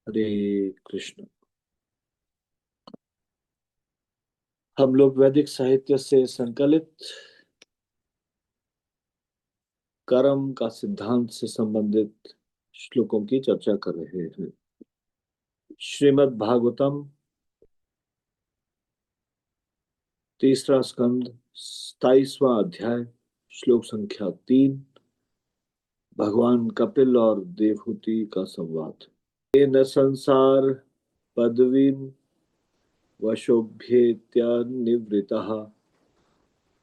हरे कृष्ण। हम लोग वैदिक साहित्य से संकलित कर्म का सिद्धांत से संबंधित श्लोकों की चर्चा कर रहे हैं। श्रीमद् भागवतम तीसरा स्कंद 27वां अध्याय श्लोक संख्या 3। भगवान कपिल और देवहूति का संवाद। ये न संसार पदवीम वशोभ्येत्य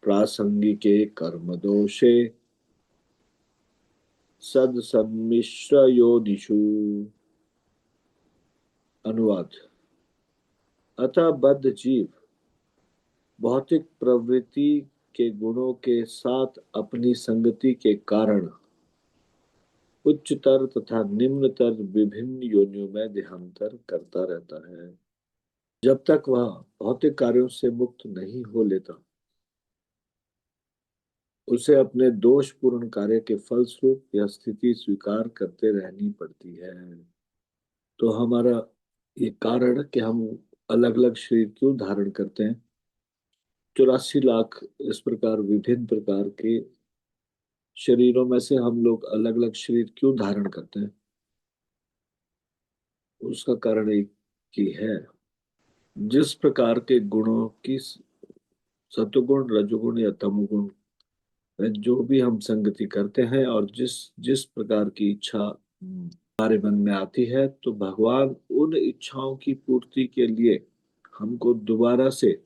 प्रासंगिके कर्म दोषे सदसन्मिश्र योनिषु। अनुवाद। अतः बद्ध जीव भौतिक प्रवृत्ति के गुणों के साथ अपनी संगति के कारण उच्चतर तथा निम्नतर विभिन्न योनियों में देहांतर करता रहता है। जब तक वह भौतिक कार्यों से मुक्त नहीं हो लेता, उसे अपने दोषपूर्ण कार्य के फलस्वरूप यह स्थिति स्वीकार करते रहनी पड़ती है। तो हमारा ये कारण कि हम अलग अलग शरीर क्यों धारण करते हैं, 84 लाख इस प्रकार विभिन्न प्रकार के शरीरों में से हम लोग अलग अलग शरीर क्यों धारण करते हैं, उसका कारण एक ही है। जिस प्रकार के गुणों की सतुगुण रजोगुण या तमोगुण में जो भी हम संगति करते हैं और जिस जिस प्रकार की इच्छा हमारे मन में आती है, तो भगवान उन इच्छाओं की पूर्ति के लिए हमको दोबारा से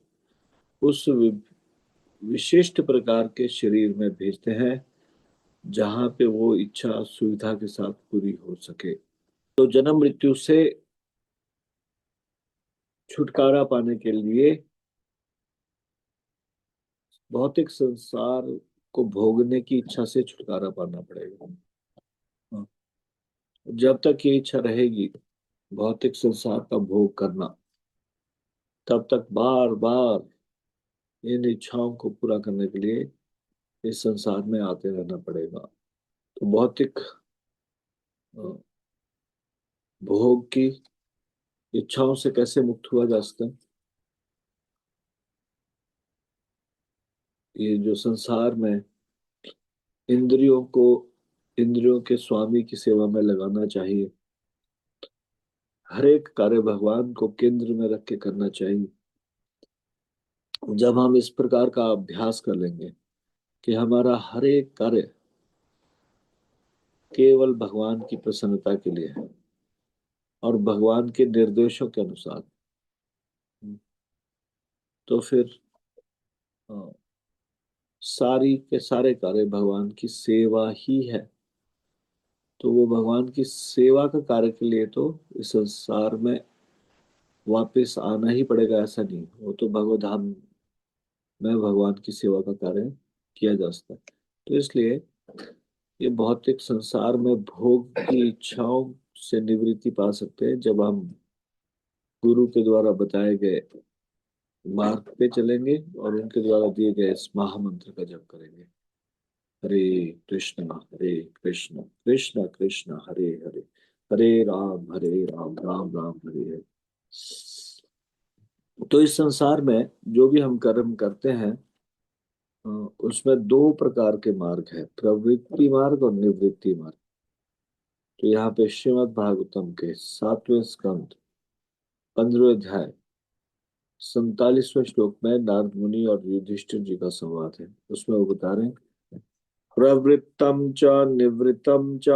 उस विशिष्ट प्रकार के शरीर में भेजते हैं जहां पे वो इच्छा सुविधा के साथ पूरी हो सके। तो जन्म मृत्यु से छुटकारा पाने के लिए भौतिक संसार को भोगने की इच्छा से छुटकारा पाना पड़ेगा। हाँ। जब तक ये इच्छा रहेगी भौतिक संसार का भोग करना, तब तक बार बार इन इच्छाओं को पूरा करने के लिए इस संसार में आते रहना पड़ेगा। तो भौतिक अ, भोग की इच्छाओं से कैसे मुक्त हुआ जा सकता है? ये जो संसार में इंद्रियों को इंद्रियों के स्वामी की सेवा में लगाना चाहिए। हर एक कार्य भगवान को केंद्र में रख के करना चाहिए। जब हम इस प्रकार का अभ्यास कर लेंगे कि हमारा हर एक कार्य केवल भगवान की प्रसन्नता के लिए है और भगवान के निर्देशों के अनुसार, तो फिर अ, सारी के सारे कार्य भगवान की सेवा ही है। तो वो भगवान की सेवा का कार्य के लिए तो इस संसार में वापस आना ही पड़ेगा, ऐसा नहीं। वो तो भगवत धाम में भगवान की सेवा का कार्य किया जा सकता है। तो इसलिए ये भौतिक संसार में भोग की इच्छाओं से निवृत्ति पा सकते हैं जब हम गुरु के द्वारा बताए गए मार्ग पे चलेंगे और उनके द्वारा दिए गए इस महामंत्र का जप करेंगे। हरे हरे कृष्ण कृष्ण कृष्ण हरे हरे, हरे राम राम राम हरे हरे। तो इस संसार में जो भी हम कर्म करते हैं, उसमें दो प्रकार के मार्ग है, प्रवृत्ति मार्ग और निवृत्ति मार्ग। तो यहाँ पे श्रीमद् भागवतम के 7वें स्कंद 15वें अध्याय 47वें श्लोक में नारद मुनि और युधिष्ठिर जी का संवाद है। उसमें वो बता रहे हैं, प्रवृत्तम च निवृत्तम च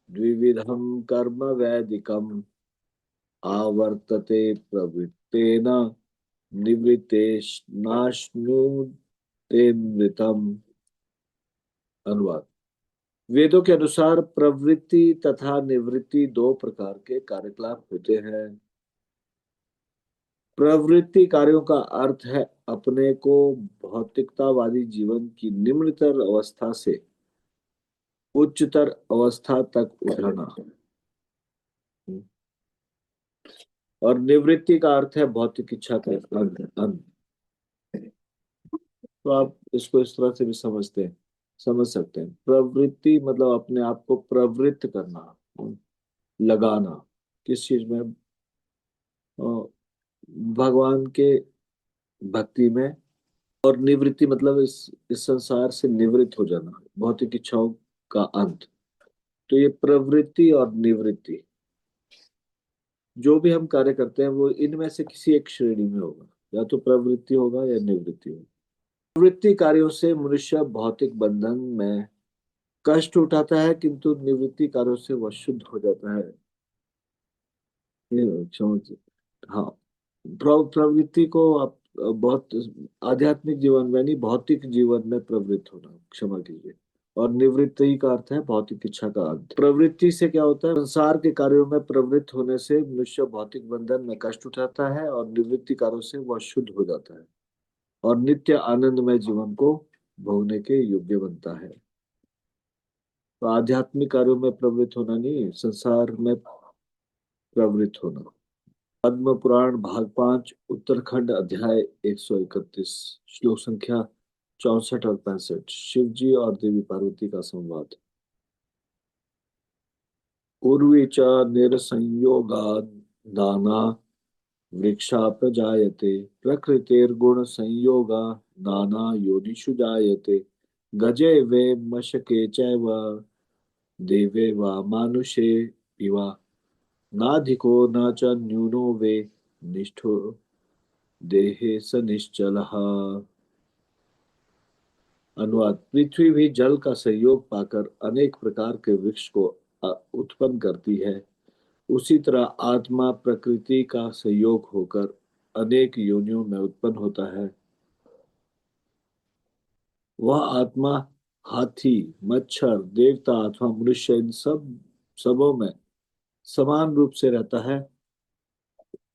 द्विविधम कर्म वैदिकम आवर्तते प्रवृत्तेन निवृत्तेनाश्नुतेमृतम। अनुवाद। वेदों के अनुसार प्रवृत्ति तथा निवृत्ति दो प्रकार के कार्यकलाप होते हैं। प्रवृत्ति कार्यों का अर्थ है अपने को भौतिकतावादी जीवन की निम्नतर अवस्था से उच्चतर अवस्था तक उठाना। और निवृत्ति का अर्थ है भौतिक इच्छा का अंत। तो आप इसको इस तरह से भी समझ सकते हैं। प्रवृत्ति मतलब अपने आप को प्रवृत्त करना, लगाना किस चीज में? अ, भगवान के भक्ति में। और निवृत्ति मतलब इस संसार से निवृत्त हो जाना, भौतिक इच्छाओं का अंत। तो ये प्रवृत्ति और निवृत्ति, जो भी हम कार्य करते हैं वो इनमें से किसी एक श्रेणी में होगा, या तो प्रवृत्ति होगा या निवृत्ति होगा। प्रवृत्ति कार्यों से मनुष्य भौतिक बंधन में कष्ट उठाता है, किंतु निवृत्ति कार्यों से वह शुद्ध हो जाता है। ये समझ। हाँ, प्रवृत्ति को आप बहुत आध्यात्मिक जीवन में नहीं, भौतिक जीवन में प्रवृत्त होना, क्षमा कीजिए। और निवृत्ति का अर्थ है भौतिक इच्छा का अंत। प्रवृत्ति से क्या होता है? संसार के कार्यों में प्रवृत्त होने से मनुष्य भौतिक बंधन में कष्ट उठाता है, और निवृत्ति कार्यों से वह शुद्ध हो जाता है और नित्य आनंदमय जीवन को भोगने के योग्य बनता है। तो आध्यात्मिक कार्यों में प्रवृत्त होना नहीं, संसार में प्रवृत्त होना। पद्म पुराण भाग 5 उत्तरखंड अध्याय 131 श्लोक संख्या 64 और 65। शिव जी और देवी पार्वती का संवाद। उर्वी च निरसंयोगात् नाना वृक्षा प्रजायते, प्रकृतिर्गुण संयोगा नाना योनिषु जायते, गजे वे मशके चैव देवे वा मानुषे इवा, नाधिको न च न्यूनो वे निष्ठो देहे स निश्चलः। अनुवाद। पृथ्वी भी जल का सहयोग पाकर अनेक प्रकार के वृक्ष को उत्पन्न करती है। उसी तरह आत्मा प्रकृति का सहयोग होकर अनेक योनियों में उत्पन्न होता है। वह आत्मा हाथी, मच्छर, देवता अथवा मनुष्य, इन सबों में समान रूप से रहता है।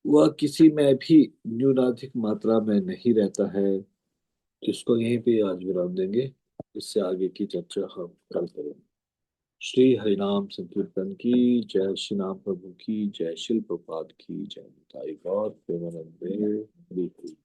वह किसी में भी न्यूनाधिक मात्रा में नहीं रहता है। इसको यहीं पे आज विराम देंगे। इससे आगे की चर्चा हम कल करेंगे। श्री हरिनाम संकीर्तन की जय। श्री राम प्रभु की जय। शिल प्रपात की जय। निताई गौर प्रेमानंदे हरि।